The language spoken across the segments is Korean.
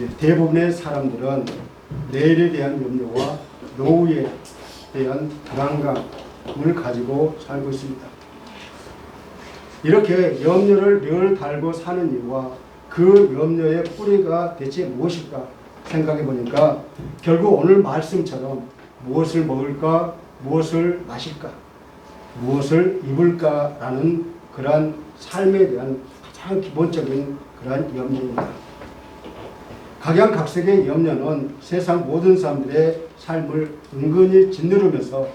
대부분의 사람들은 내일에 대한 염려와 노후에 대한 불안감을 가지고 살고 있습니다. 이렇게 염려를 늘 달고 사는 이유와 그 염려의 뿌리가 대체 무엇일까 생각해 보니까 결국 오늘 말씀처럼 무엇을 먹을까, 무엇을 마실까, 무엇을 입을까라는 그러한 삶에 대한 가장 기본적인 그러한 염려입니다. 각양각색의 염려는 세상 모든 사람들의 삶을 은근히 짓누르면서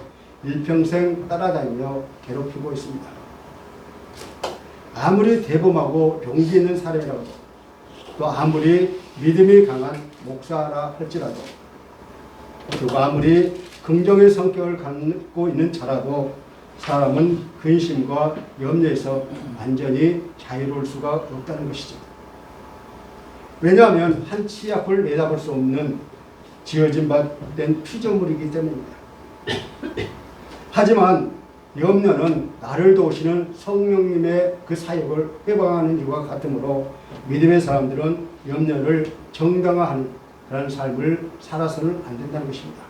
일평생 따라다니며 괴롭히고 있습니다. 아무리 대범하고 용기 있는 사례라도 또 아무리 믿음이 강한 목사라 할지라도 또 아무리 긍정의 성격을 갖고 있는 자라도 사람은 근심과 염려에서 완전히 자유로울 수가 없다는 것이죠. 왜냐하면 한 치 앞을 내다볼 수 없는 지어진 바 된 피조물이기 때문입니다. 하지만 염려는 나를 도우시는 성령님의 그 사역을 해방하는 이와 같으므로 믿음의 사람들은 염려를 정당화하는 그런 삶을 살아서는 안 된다는 것입니다.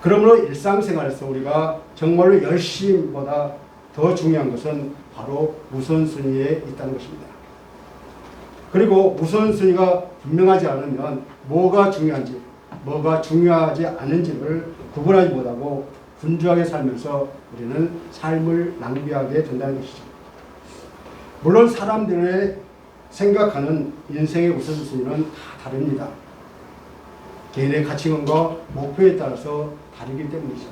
그러므로 일상생활에서 우리가 정말로 열심보다 더 중요한 것은 바로 우선순위에 있다는 것입니다. 그리고 우선순위가 분명하지 않으면 뭐가 중요한지 뭐가 중요하지 않은지를 구분하지 못하고 분주하게 살면서 우리는 삶을 낭비하게 된다는 것이죠. 물론 사람들의 생각하는 인생의 우선순위는 다 다릅니다. 개인의 가치관과 목표에 따라서 다르기 때문이죠.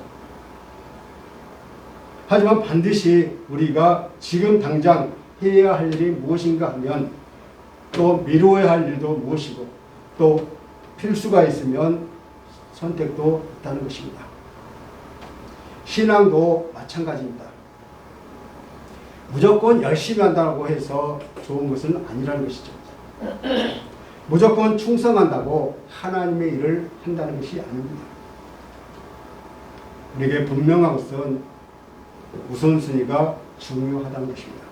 하지만 반드시 우리가 지금 당장 해야 할 일이 무엇인가 하면 또 미루어야 할 일도 무엇이고 또 필수가 있으면 선택도 있다는 것입니다. 신앙도 마찬가지입니다. 무조건 열심히 한다고 해서 좋은 것은 아니라는 것이죠. 무조건 충성한다고 하나님의 일을 한다는 것이 아닙니다. 우리에게 분명한 것은 우선순위가 중요하다는 것입니다.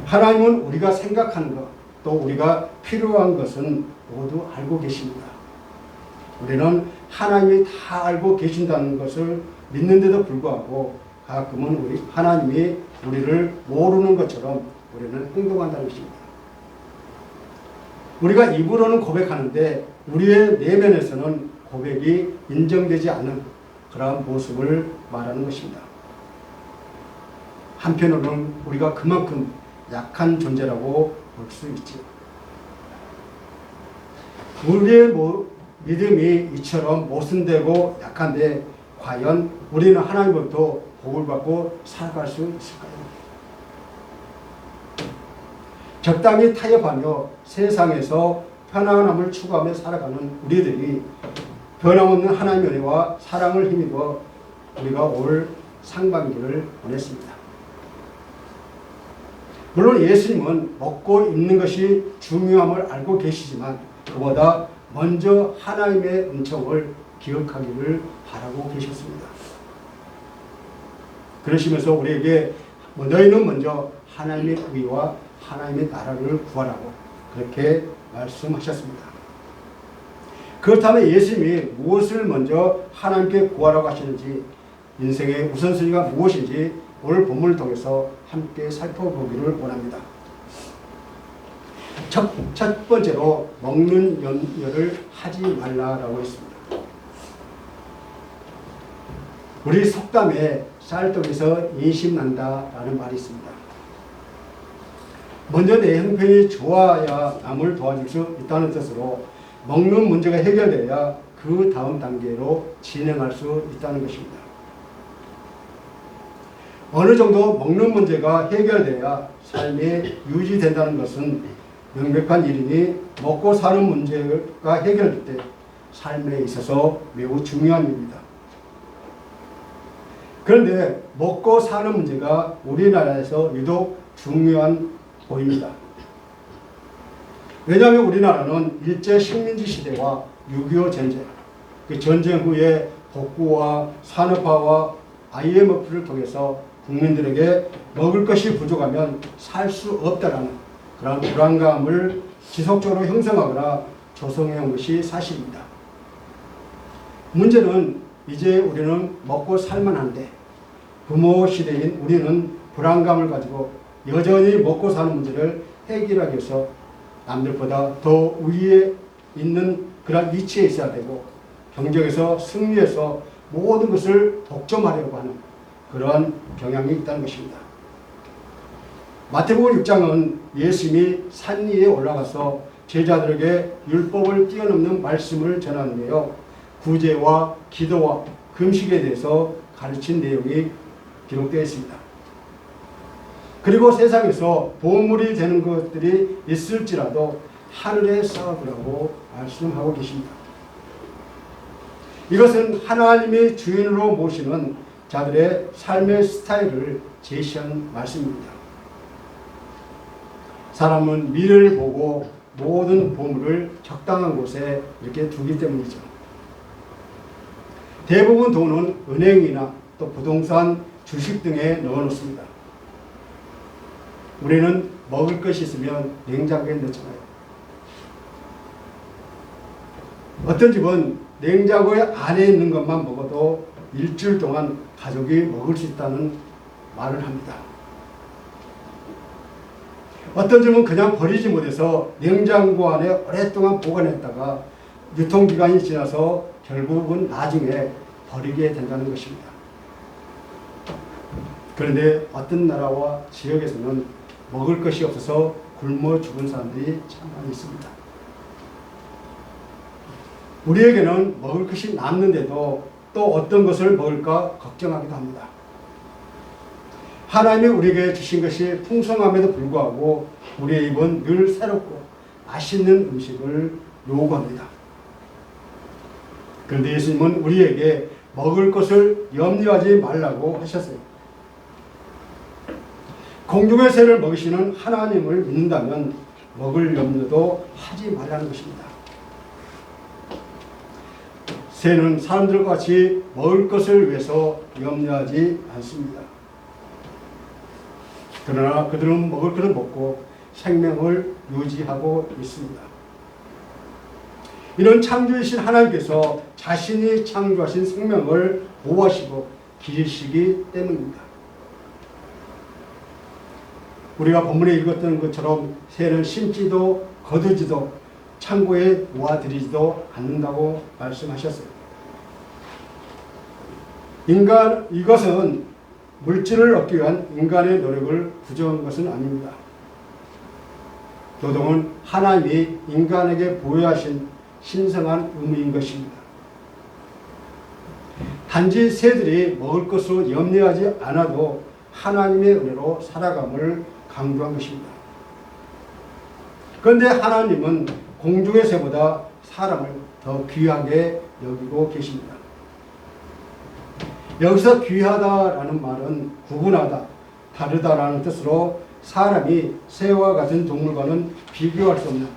하나님은 우리가 생각하는 것, 또 우리가 필요한 것은 모두 알고 계십니다. 우리는 하나님이 다 알고 계신다는 것을 믿는데도 불구하고 가끔은 하나님이 우리를 모르는 것처럼 우리는 행동한다는 것입니다. 우리가 입으로는 고백하는데 우리의 내면에서는 고백이 인정되지 않는 그러한 모습을 말하는 것입니다. 한편으로는 우리가 그만큼 약한 존재라고 볼 수 있죠. 우리의 믿음이 이처럼 모순되고 약한데 과연 우리는 하나님으로부터 복을 받고 살아갈 수 있을까요? 적당히 타협하며 세상에서 편안함을 추구하며 살아가는 우리들이 변함없는 하나님의 은혜와 사랑을 힘입어 우리가 올 상반기를 보냈습니다. 물론 예수님은 먹고 입는 것이 중요함을 알고 계시지만 그보다 먼저 하나님의 은총을 기억하기를 바라고 계셨습니다. 그러시면서 우리에게 너희는 먼저 하나님의 의와 하나님의 나라를 구하라고 그렇게 말씀하셨습니다. 그렇다면 예수님이 무엇을 먼저 하나님께 구하라고 하시는지 인생의 우선순위가 무엇인지 오늘 본문을 통해서 함께 살펴보기를 원합니다. 첫 번째로 먹는 염려를 하지 말라라고 했습니다. 우리 속담에 쌀떡에서 인심난다라는 말이 있습니다. 먼저 내 형편이 좋아야 남을 도와줄 수 있다는 뜻으로 먹는 문제가 해결돼야 그 다음 단계로 진행할 수 있다는 것입니다. 어느 정도 먹는 문제가 해결돼야 삶이 유지된다는 것은 명백한 일이니 먹고 사는 문제가 해결될 때 삶에 있어서 매우 중요한 일입니다. 그런데 먹고 사는 문제가 우리나라에서 유독 중요한 보입니다. 왜냐하면 우리나라는 일제 식민지 시대와 6.25 전쟁, 그 전쟁 후에 복구와 산업화와 IMF를 통해서 국민들에게 먹을 것이 부족하면 살 수 없다라는 그런 불안감을 지속적으로 형성하거나 조성해 온 것이 사실입니다. 문제는 이제 우리는 먹고 살만한데 부모 시대인 우리는 불안감을 가지고 여전히 먹고 사는 문제를 해결하기 위해서 남들보다 더 위에 있는 그런 위치에 있어야 되고 경쟁에서 승리해서 모든 것을 독점하려고 하는 그러한 경향이 있다는 것입니다. 마태복음 6장은 예수님이 산 위에 올라가서 제자들에게 율법을 뛰어넘는 말씀을 전하는데요. 구제와 기도와 금식에 대해서 가르친 내용이 기록되어 있습니다. 그리고 세상에서 보물이 되는 것들이 있을지라도 하늘에 쌓아두라고 말씀하고 계십니다. 이것은 하나님이 주인으로 모시는 자들의 삶의 스타일을 제시한 말씀입니다. 사람은 미래를 보고 모든 보물을 적당한 곳에 이렇게 두기 때문이죠. 대부분 돈은 은행이나 또 부동산, 주식 등에 넣어놓습니다. 우리는 먹을 것이 있으면 냉장고에 넣잖아요. 어떤 집은 냉장고에 안에 있는 것만 먹어도 일주일 동안 가족이 먹을 수 있다는 말을 합니다. 어떤 집은 그냥 버리지 못해서 냉장고 안에 오랫동안 보관했다가 유통기간이 지나서 결국은 나중에 버리게 된다는 것입니다. 그런데 어떤 나라와 지역에서는 먹을 것이 없어서 굶어 죽은 사람들이 참 많이 있습니다. 우리에게는 먹을 것이 남는데도 또 어떤 것을 먹을까 걱정하기도 합니다. 하나님이 우리에게 주신 것이 풍성함에도 불구하고 우리의 입은 늘 새롭고 맛있는 음식을 요구합니다. 그런데 예수님은 우리에게 먹을 것을 염려하지 말라고 하셨어요. 공중의 새를 먹이시는 하나님을 믿는다면 먹을 염려도 하지 말라는 것입니다. 새는 사람들과 같이 먹을 것을 위해서 염려하지 않습니다. 그러나 그들은 먹을 것을 먹고 생명을 유지하고 있습니다. 이런 창조이신 하나님께서 자신이 창조하신 생명을 보호하시고 기르시기 때문입니다. 우리가 본문에 읽었던 것처럼 새는 심지도 거두지도 창고에 모아들이지도 않는다고 말씀하셨어요. 이것은 물질을 얻기 위한 인간의 노력을 부정한 것은 아닙니다. 노동은 하나님이 인간에게 부여하신 신성한 의무인 것입니다. 단지 새들이 먹을 것으로 염려하지 않아도 하나님의 은혜로 살아감을 강조한 것입니다. 그런데 하나님은 공중의 새보다 사람을 더 귀하게 여기고 계십니다. 여기서 귀하다라는 말은 구분하다, 다르다라는 뜻으로 사람이 새와 같은 동물과는 비교할 수 없는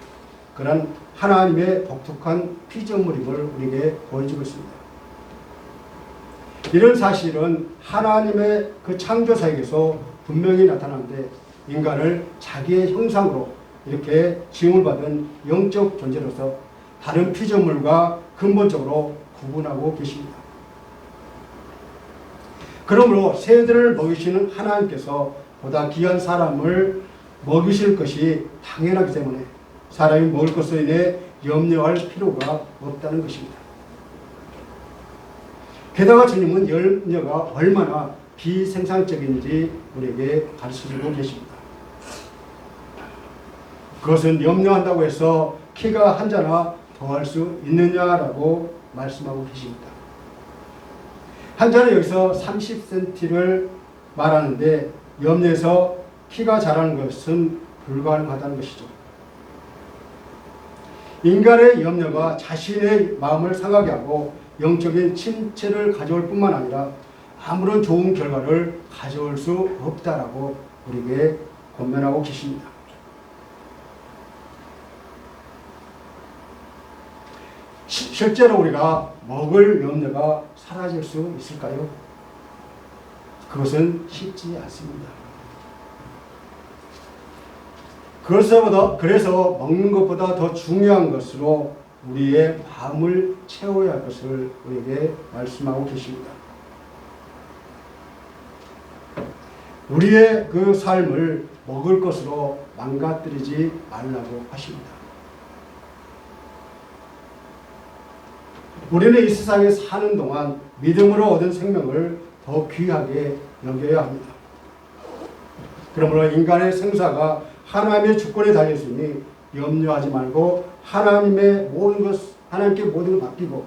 그런 하나님의 독특한 피조물임을 우리에게 보여주고 있습니다. 이런 사실은 하나님의 그 창조사에게서 분명히 나타나는데 인간을 자기의 형상으로 이렇게 지음을 받은 영적 존재로서 다른 피조물과 근본적으로 구분하고 계십니다. 그러므로 새들을 먹이시는 하나님께서 보다 귀한 사람을 먹이실 것이 당연하기 때문에 사람이 먹을 것으로 인해 염려할 필요가 없다는 것입니다. 게다가 주님은 염려가 얼마나 비생산적인지 우리에게 가르쳐주고 계십니다. 그것은 염려한다고 해서 키가 한 자나 더할 수 있느냐라고 말씀하고 계십니다. 한 자는 여기서 30cm를 말하는데 염려해서 키가 자라는 것은 불가능하다는 것이죠. 인간의 염려가 자신의 마음을 상하게 하고 영적인 침체를 가져올 뿐만 아니라 아무런 좋은 결과를 가져올 수 없다라고 우리에게 권면하고 계십니다. 실제로 우리가 먹을 염려가 사라질 수 있을까요? 그것은 쉽지 않습니다. 그래서 먹는 것보다 더 중요한 것으로 우리의 마음을 채워야 할 것을 우리에게 말씀하고 계십니다. 우리의 그 삶을 먹을 것으로 망가뜨리지 말라고 하십니다. 우리는 이 세상에 사는 동안 믿음으로 얻은 생명을 더 귀하게 여겨야 합니다. 그러므로 인간의 생사가 하나님의 주권에 달려있으니 염려하지 말고 하나님께 모든 걸 맡기고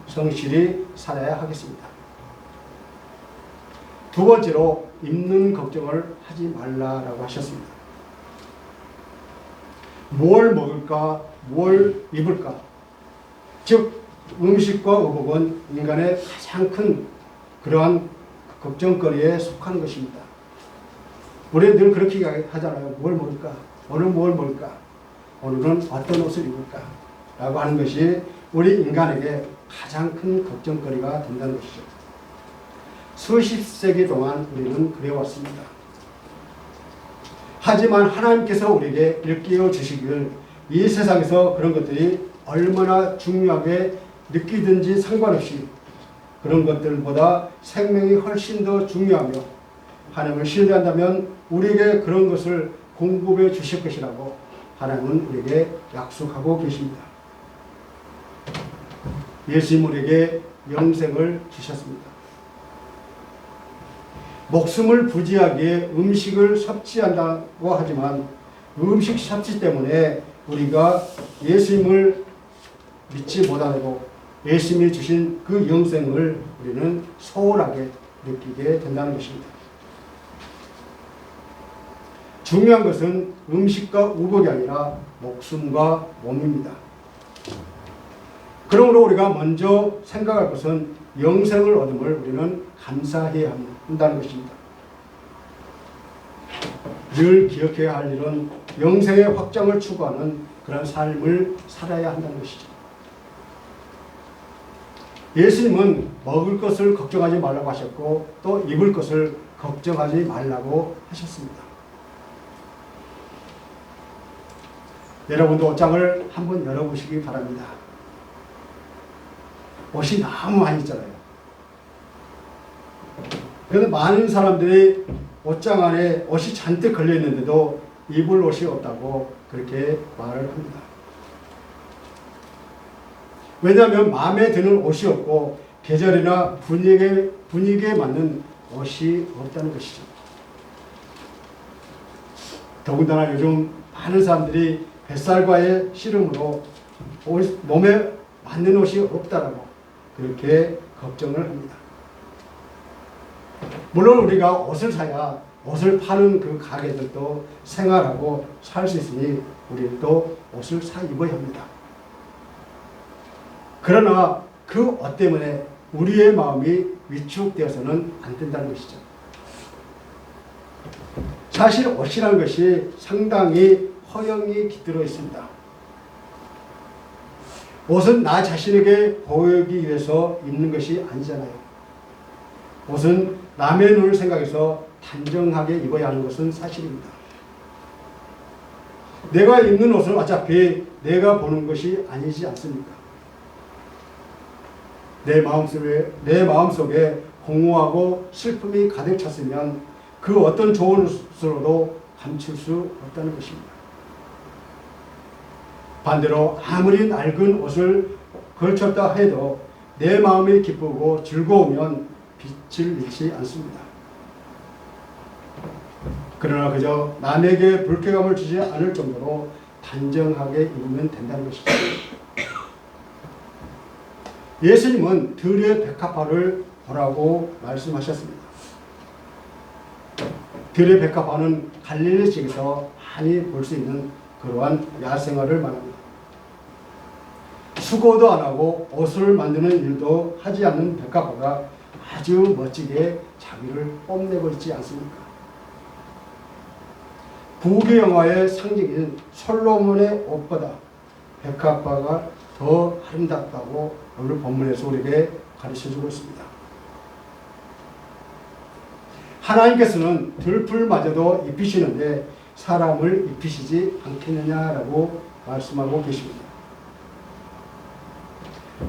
성실히 살아야 하겠습니다. 두 번째로 입는 걱정을 하지 말라라고 하셨습니다. 뭘 먹을까, 뭘 입을까? 즉 음식과 의복은 인간의 가장 큰 그러한 걱정거리에 속하는 것입니다. 우리는 늘 그렇게 하잖아요. 뭘 먹을까? 오늘 뭘 먹을까? 오늘은 어떤 옷을 입을까? 라고 하는 것이 우리 인간에게 가장 큰 걱정거리가 된다는 것이죠. 수십 세기 동안 우리는 그래왔습니다. 하지만 하나님께서 우리에게 일깨워 주시기를 이 세상에서 그런 것들이 얼마나 중요하게 느끼든지 상관없이 그런 것들보다 생명이 훨씬 더 중요하며 하나님을 신뢰한다면 우리에게 그런 것을 공급해 주실 것이라고 하나님은 우리에게 약속하고 계십니다. 예수님 우리에게 영생을 주셨습니다. 목숨을 부지하기에 음식을 섭취한다고 하지만 음식 섭취 때문에 우리가 예수님을 믿지 못하고 예수님이 주신 그 영생을 우리는 소홀하게 느끼게 된다는 것입니다. 중요한 것은 음식과 의복이 아니라 목숨과 몸입니다. 그러므로 우리가 먼저 생각할 것은 영생을 얻음을 우리는 감사해야 한다는 것입니다. 늘 기억해야 할 일은 영생의 확장을 추구하는 그런 삶을 살아야 한다는 것이죠. 예수님은 먹을 것을 걱정하지 말라고 하셨고 또 입을 것을 걱정하지 말라고 하셨습니다. 여러분도 옷장을 한번 열어보시기 바랍니다. 옷이 너무 많이 있잖아요. 그런데 많은 사람들이 옷장 안에 옷이 잔뜩 걸려있는데도 입을 옷이 없다고 그렇게 말을 합니다. 왜냐하면 마음에 드는 옷이 없고 계절이나 분위기에 맞는 옷이 없다는 것이죠. 더군다나 요즘 많은 사람들이 뱃살과의 씨름으로 몸에 맞는 옷이 없다라고 그렇게 걱정을 합니다. 물론 우리가 옷을 사야 옷을 파는 그 가게들도 생활하고 살 수 있으니 우리는 또 옷을 사 입어야 합니다. 그러나 그 옷 때문에 우리의 마음이 위축되어서는 안 된다는 것이죠. 사실 옷이라는 것이 상당히 허영이 깃들어 있습니다. 옷은 나 자신에게 보이기 위해서 입는 것이 아니잖아요. 옷은 남의 눈을 생각해서 단정하게 입어야 하는 것은 사실입니다. 내가 입는 옷은 어차피 내가 보는 것이 아니지 않습니까? 내 마음속에 공허하고 슬픔이 가득 찼으면 그 어떤 좋은 옷으로도 감출 수 없다는 것입니다. 반대로 아무리 낡은 옷을 걸쳤다 해도 내 마음이 기쁘고 즐거우면 빛을 잃지 않습니다. 그러나 그저 남에게 불쾌감을 주지 않을 정도로 단정하게 입으면 된다는 것이죠. 예수님은 들의 백합화를 보라고 말씀하셨습니다. 들의 백합화는 갈릴리 지역에서 많이 볼 수 있는 그러한 야생화를 말합니다. 수고도 안 하고 옷을 만드는 일도 하지 않는 백합화가 아주 멋지게 자기를 뽐내고 있지 않습니까? 부귀영화의 상징인 솔로몬의 옷보다 백합화가 더 아름답다고 오늘 본문에서 우리에게 가르쳐주고 있습니다. 하나님께서는 들풀마저도 입히시는데 사람을 입히시지 않겠느냐라고 말씀하고 계십니다.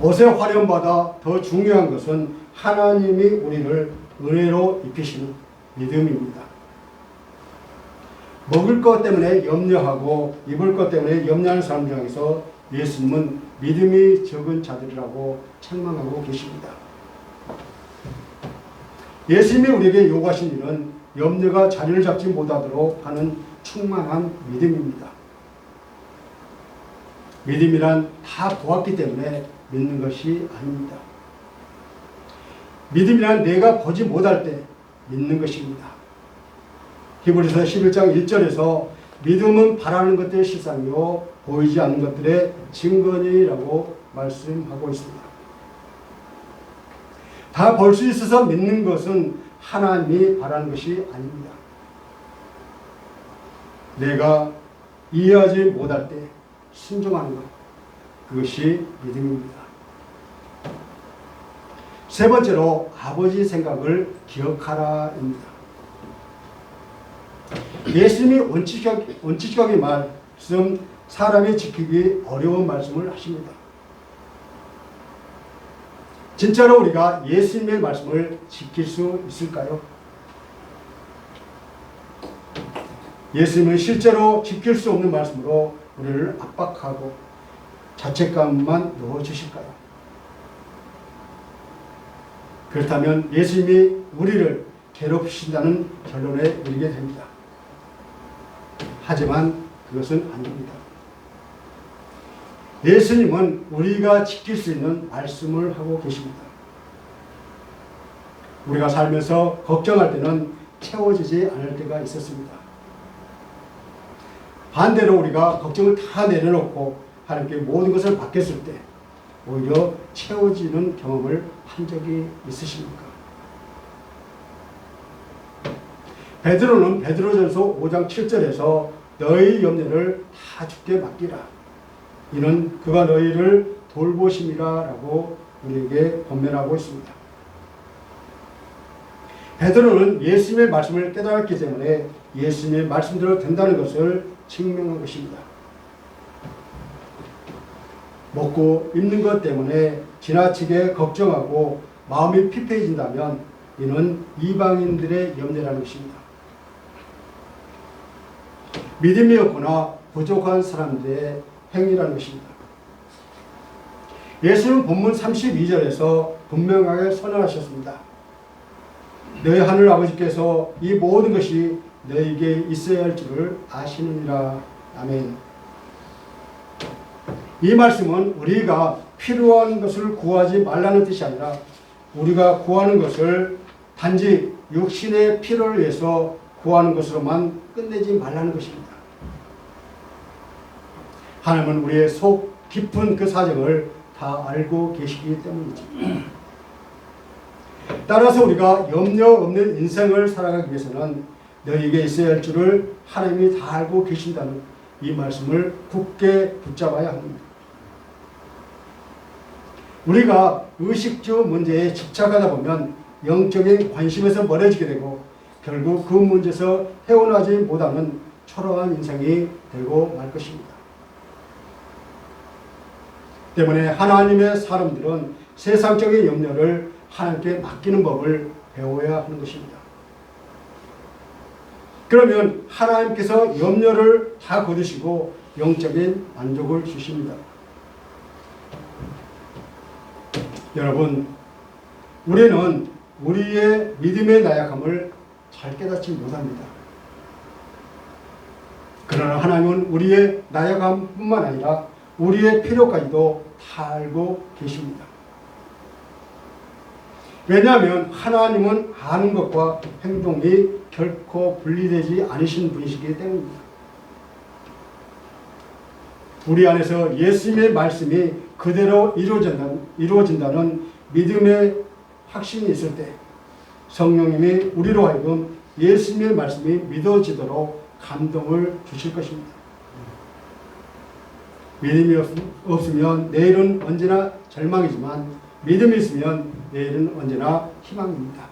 옷에 활용받아 더 중요한 것은 하나님이 우리를 은혜로 입히시는 믿음입니다. 먹을 것 때문에 염려하고 입을 것 때문에 염려하는 사람들 향해서 예수님은 믿음이 적은 자들이라고 책망하고 계십니다. 예수님이 우리에게 요구하신 일은 염려가 자리를 잡지 못하도록 하는 충만한 믿음입니다. 믿음이란 다 보았기 때문에 믿는 것이 아닙니다. 믿음이란 내가 보지 못할 때 믿는 것입니다. 히브리서 11장 1절에서 믿음은 바라는 것들의 실상이요 보이지 않는 것들의 증거니라고 말씀하고 있습니다. 다 볼 수 있어서 믿는 것은 하나님이 바라는 것이 아닙니다. 내가 이해하지 못할 때 순종하는 것, 그것이 믿음입니다. 세 번째로 아버지 생각을 기억하라입니다. 예수님이 원칙적인 말씀, 사람이 지키기 어려운 말씀을 하십니다. 진짜로 우리가 예수님의 말씀을 지킬 수 있을까요? 예수님은 실제로 지킬 수 없는 말씀으로 우리를 압박하고 자책감만 넣어주실까요? 그렇다면 예수님이 우리를 괴롭히신다는 결론에 이르게 됩니다. 하지만 그것은 아닙니다. 예수님은 우리가 지킬 수 있는 말씀을 하고 계십니다. 우리가 살면서 걱정할 때는 채워지지 않을 때가 있었습니다. 반대로 우리가 걱정을 다 내려놓고 하나님께 모든 것을 맡겼을 때 오히려 채워지는 경험을 한 적이 있으십니까? 베드로는 베드로전서 5장 7절에서 너희 염려를 다 주께 맡기라. 이는 그가 너희를 돌보심이라 라고 우리에게 권면하고 있습니다. 베드로는 예수님의 말씀을 깨달았기 때문에 예수님의 말씀대로 된다는 것을 증명한 것입니다. 먹고 입는 것 때문에 지나치게 걱정하고 마음이 피폐해진다면 이는 이방인들의 염려라는 것입니다. 믿음이 없거나 부족한 사람들의 행위라는 것입니다. 예수는 본문 32절에서 분명하게 선언하셨습니다. 너희 하늘 아버지께서 이 모든 것이 너희에게 있어야 할 줄을 아시느니라. 아멘. 이 말씀은 우리가 필요한 것을 구하지 말라는 뜻이 아니라 우리가 구하는 것을 단지 육신의 필요를 위해서 구하는 것으로만 끝내지 말라는 것입니다. 하나님은 우리의 속 깊은 그 사정을 다 알고 계시기 때문이죠. 따라서 우리가 염려 없는 인생을 살아가기 위해서는 너희에게 있어야 할 줄을 하나님이 다 알고 계신다는 이 말씀을 굳게 붙잡아야 합니다. 우리가 의식주 문제에 집착하다 보면 영적인 관심에서 멀어지게 되고 결국 그 문제에서 헤어나지 못하는 초라한 인생이 되고 말 것입니다. 때문에 하나님의 사람들은 세상적인 염려를 하나님께 맡기는 법을 배워야 하는 것입니다. 그러면 하나님께서 염려를 다 거두시고 영적인 만족을 주십니다. 여러분, 우리는 우리의 믿음의 나약함을 잘 깨닫지 못합니다. 그러나 하나님은 우리의 나약함뿐만 아니라 우리의 필요까지도 다 알고 계십니다. 왜냐하면 하나님은 아는 것과 행동이 결코 분리되지 않으신 분이시기 때문입니다. 우리 안에서 예수님의 말씀이 그대로 이루어진다는 믿음의 확신이 있을 때 성령님이 우리로 하여금 예수님의 말씀이 믿어지도록 감동을 주실 것입니다. 믿음이 없으면 내일은 언제나 절망이지만 믿음이 있으면 내일은 언제나 희망입니다.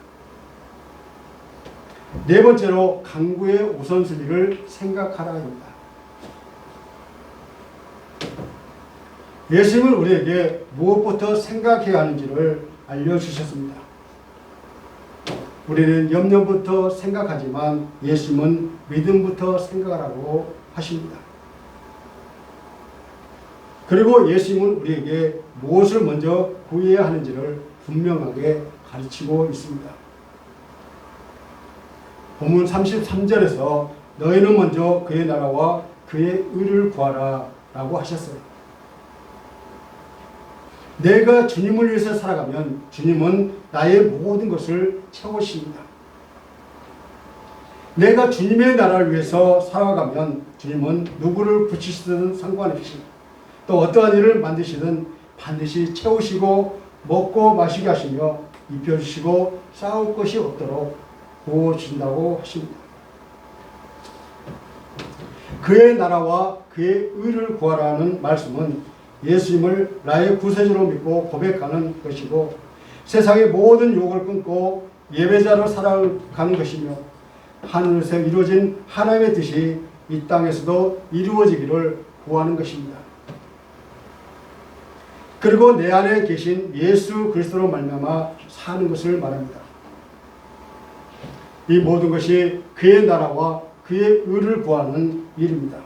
네 번째로 강구의 우선순위를 생각하라 합니다. 예수님은 우리에게 무엇부터 생각해야 하는지를 알려주셨습니다. 우리는 염려부터 생각하지만 예수님은 믿음부터 생각하라고 하십니다. 그리고 예수님은 우리에게 무엇을 먼저 구해야 하는지를 분명하게 가르치고 있습니다. 본문 33절에서 너희는 먼저 그의 나라와 그의 의를 구하라 라고 하셨어요. 내가 주님을 위해서 살아가면 주님은 나의 모든 것을 채우십니다. 내가 주님의 나라를 위해서 살아가면 주님은 누구를 붙이시든 상관없이 또 어떠한 일을 만드시든 반드시 채우시고 먹고 마시게 하시며 입혀주시고 싸울 것이 없도록 도와주신다고 하십니다. 그의 나라와 그의 의를 구하라는 말씀은 예수님을 나의 구세주로 믿고 고백하는 것이고 세상의 모든 유혹을 끊고 예배자로 살아가는 것이며 하늘에서 이루어진 하나님의 뜻이 이 땅에서도 이루어지기를 구하는 것입니다. 그리고 내 안에 계신 예수 그리스도로 말미암아 사는 것을 말합니다. 이 모든 것이 그의 나라와 그의 의를 구하는 일입니다.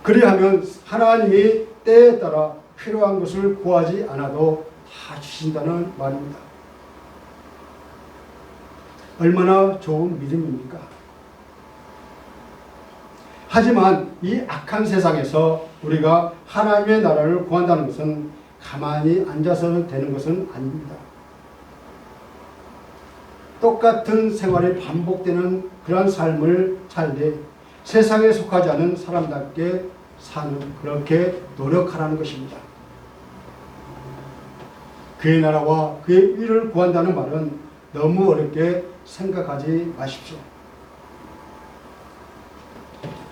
그리하면 하나님이 때에 따라 필요한 것을 구하지 않아도 다 주신다는 말입니다. 얼마나 좋은 믿음입니까? 하지만 이 악한 세상에서 우리가 하나님의 나라를 구한다는 것은 가만히 앉아서 되는 것은 아닙니다. 똑같은 생활이 반복되는 그런 삶을 살되 세상에 속하지 않은 사람답게 사는 그렇게 노력하라는 것입니다. 그의 나라와 그의 의를 구한다는 말은 너무 어렵게 생각하지 마십시오.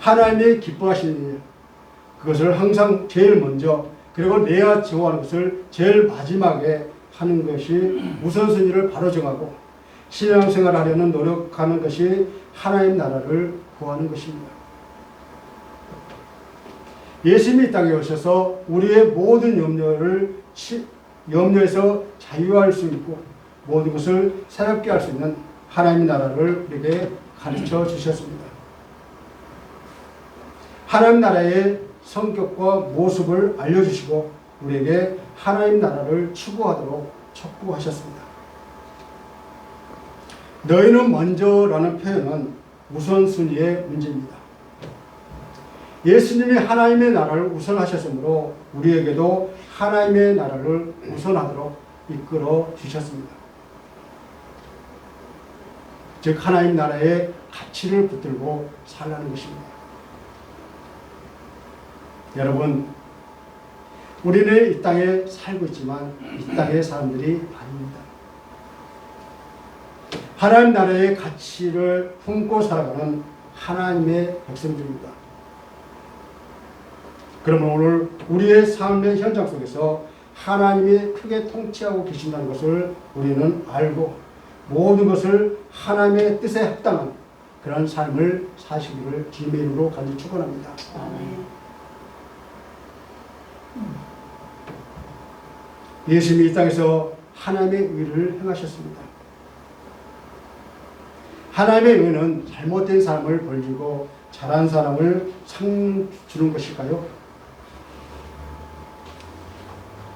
하나님이 기뻐하시는 일, 그것을 항상 제일 먼저 그리고 내야 좋아하는 것을 제일 마지막에 하는 것이 우선순위를 바로 정하고 신앙생활을 하려는 노력하는 것이 하나님 나라를 구하는 것입니다. 예수님이 이 땅에 오셔서 우리의 모든 염려에서 자유할 수 있고 모든 것을 새롭게 할 수 있는 하나님의 나라를 우리에게 가르쳐 주셨습니다. 하나님 나라의 성격과 모습을 알려주시고 우리에게 하나님 나라를 추구하도록 촉구하셨습니다. 너희는 먼저라는 표현은 우선순위의 문제입니다. 예수님이 하나님의 나라를 우선하셨으므로 우리에게도 하나님의 나라를 우선하도록 이끌어 주셨습니다. 즉 하나님 나라의 가치를 붙들고 살라는 것입니다. 여러분, 우리는 이 땅에 살고 있지만 이 땅의 사람들이 아닙니다. 하나님 나라의 가치를 품고 살아가는 하나님의 백성들입니다. 그러면 오늘 우리의 삶의 현장 속에서 하나님이 크게 통치하고 계신다는 것을 우리는 알고 모든 것을 하나님의 뜻에 합당한 그런 삶을 사시기를 주님의 이름으로 간절히 축원합니다. 예수님이 이 땅에서 하나님의 의를 행하셨습니다. 하나님의 의는 잘못된 사람을 벌리고 잘한 사람을 상 주는 것일까요?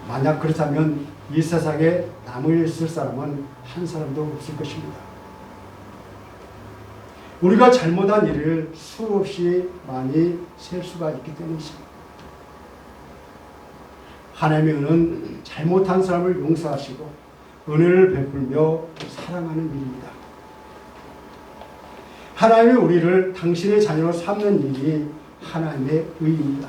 만약 그렇다면 이 세상에 남을 쓸 사람은 한 사람도 없을 것입니다. 우리가 잘못한 일을 수없이 많이 셀 수가 있기 때문입니다. 하나님의 은은 잘못한 사람을 용서하시고 은혜를 베풀며 사랑하는 일입니다. 하나님이 우리를 당신의 자녀로 삼는 일이 하나님의 의입니다.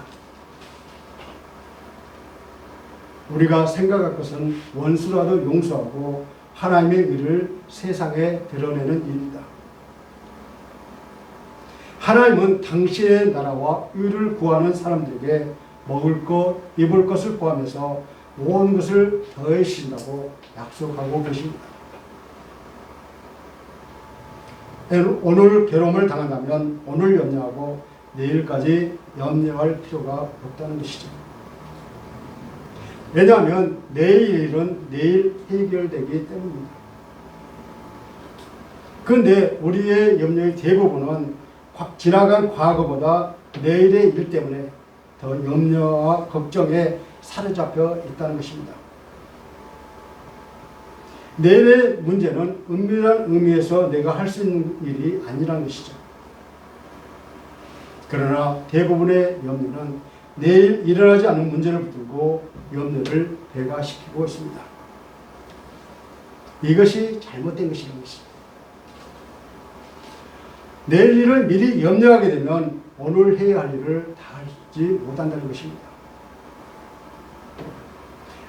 우리가 생각할 것은 원수라도 용서하고 하나님의 의를 세상에 드러내는 일입니다. 하나님은 당신의 나라와 의를 구하는 사람들에게 먹을 것, 입을 것을 포함해서 모든 것을 더해 주신다고 약속하고 계십니다. 오늘 괴로움을 당한다면 오늘 염려하고 내일까지 염려할 필요가 없다는 것이죠. 왜냐하면 내일 일은 내일 해결되기 때문입니다. 그런데 우리의 염려의 대부분은 지나간 과거보다 내일의 일 때문에 더 염려와 걱정에 사로잡혀 있다는 것입니다. 내일의 문제는 은밀한 의미에서 내가 할 수 있는 일이 아니라는 것이죠. 그러나 대부분의 염려는 내일 일어나지 않은 문제를 붙들고 염려를 배가시키고 있습니다. 이것이 잘못된 것이라는 것입니다. 내일 일을 미리 염려하게 되면 오늘 해야 할 일을 다 하지 못한다는 것입니다.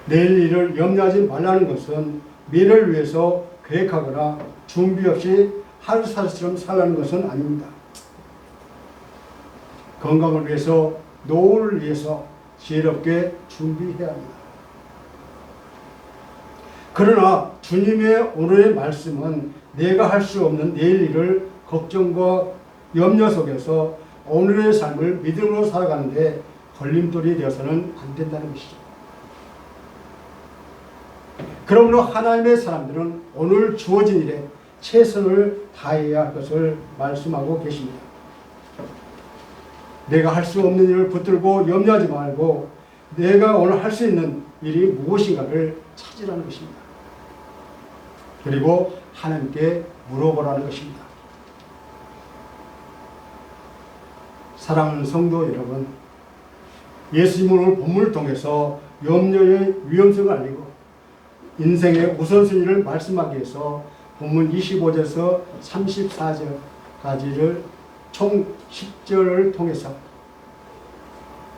내일 일을 염려하지 말라는 것은 미래를 위해서 계획하거나 준비 없이 하루살이처럼 살라는 것은 아닙니다. 건강을 위해서, 노후를 위해서 지혜롭게 준비해야 합니다. 그러나 주님의 오늘의 말씀은 내가 할 수 없는 내일 일을 걱정과 염려 속에서 오늘의 삶을 믿음으로 살아가는데 걸림돌이 되어서는 안 된다는 것이죠. 그러므로 하나님의 사람들은 오늘 주어진 일에 최선을 다해야 할 것을 말씀하고 계십니다. 내가 할 수 없는 일을 붙들고 염려하지 말고 내가 오늘 할 수 있는 일이 무엇인가를 찾으라는 것입니다. 그리고 하나님께 물어보라는 것입니다. 사랑하는 성도 여러분, 예수님은 오늘 본문을 통해서 염려의 위험성을 알리고 인생의 우선순위를 말씀하기 위해서 본문 25절에서 34절까지를 총 10절을 통해서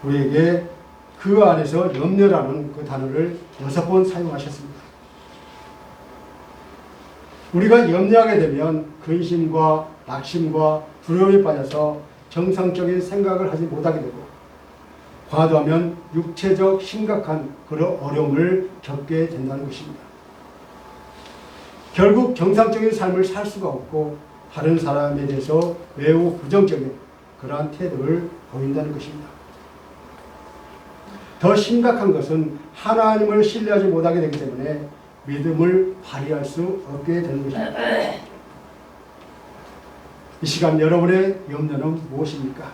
우리에게 그 안에서 염려라는 그 단어를 6번 사용하셨습니다. 우리가 염려하게 되면 근심과 낙심과 두려움에 빠져서 정상적인 생각을 하지 못하게 되고 과도하면 육체적 심각한 그런 어려움을 겪게 된다는 것입니다. 결국 정상적인 삶을 살 수가 없고 다른 사람에 대해서 매우 부정적인 그러한 태도를 보인다는 것입니다. 더 심각한 것은 하나님을 신뢰하지 못하게 되기 때문에 믿음을 발휘할 수 없게 되는 것입니다. 이 시간 여러분의 염려는 무엇입니까?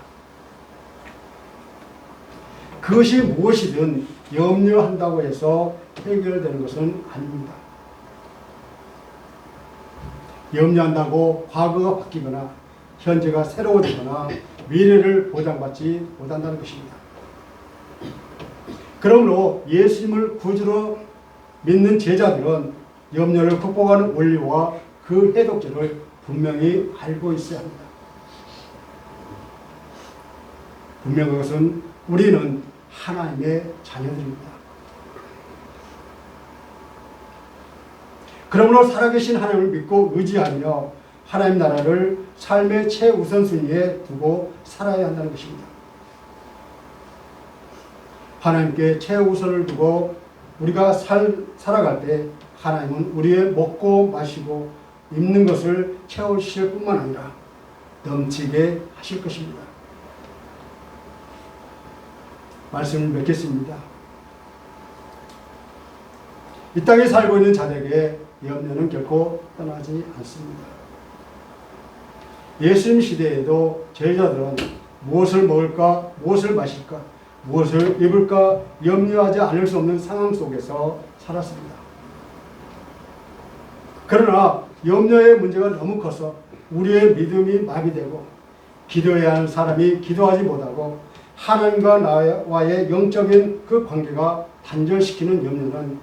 그것이 무엇이든 염려한다고 해서 해결되는 것은 아닙니다. 염려한다고 과거가 바뀌거나 현재가 새로워지거나 미래를 보장받지 못한다는 것입니다. 그러므로 예수님을 구주로 믿는 제자들은 염려를 극복하는 원리와 그 해독제를 분명히 알고 있어야 합니다. 분명한 것은 우리는 하나님의 자녀들입니다. 그러므로 살아계신 하나님을 믿고 의지하며 하나님 나라를 삶의 최우선순위에 두고 살아야 한다는 것입니다. 하나님께 최우선을 두고 우리가 살아갈 때 하나님은 우리의 먹고 마시고 입는 것을 채우실 뿐만 아니라 넘치게 하실 것입니다. 말씀을 맺겠습니다. 이 땅에 살고 있는 자들에게 염려는 결코 떠나지 않습니다. 예수님 시대에도 제자들은 무엇을 먹을까, 무엇을 마실까, 무엇을 입을까 염려하지 않을 수 없는 상황 속에서 살았습니다. 그러나 염려의 문제가 너무 커서 우리의 믿음이 마비되고 기도해야 하는 사람이 기도하지 못하고 하나님과 나와의 영적인 그 관계가 단절시키는 염려는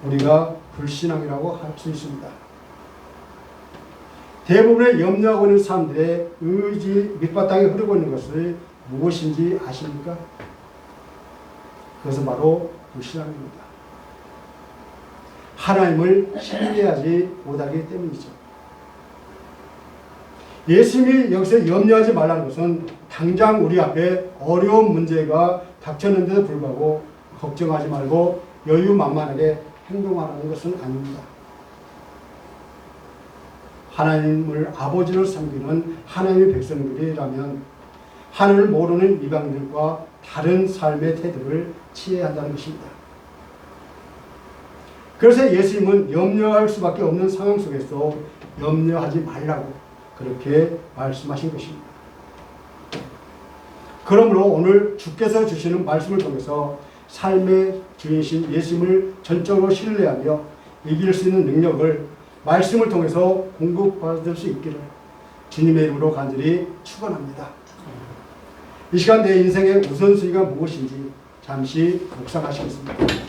우리가 불신앙이라고 할 수 있습니다. 대부분의 염려하고 있는 사람들의 의지 밑바닥에 흐르고 있는 것이 무엇인지 아십니까? 그것은 바로 불신앙입니다. 하나님을 신뢰하지 못하기 때문이죠. 예수님이 여기서 염려하지 말라는 것은 당장 우리 앞에 어려운 문제가 닥쳤는데도 불구하고 걱정하지 말고 여유만만하게 행동하라는 것은 아닙니다. 하나님을 아버지로 섬기는 하나님의 백성들이라면 하나님을 모르는 이방인들과 다른 삶의 태도를 취해야 한다는 것입니다. 그래서 예수님은 염려할 수밖에 없는 상황 속에서 염려하지 말라고 그렇게 말씀하신 것입니다. 그러므로 오늘 주께서 주시는 말씀을 통해서 삶의 주인이신 예수님을 전적으로 신뢰하며 이길 수 있는 능력을 말씀을 통해서 공급받을 수 있기를 주님의 이름으로 간절히 축원합니다. 이 시간 내 인생의 우선순위가 무엇인지 잠시 묵상하시겠습니다.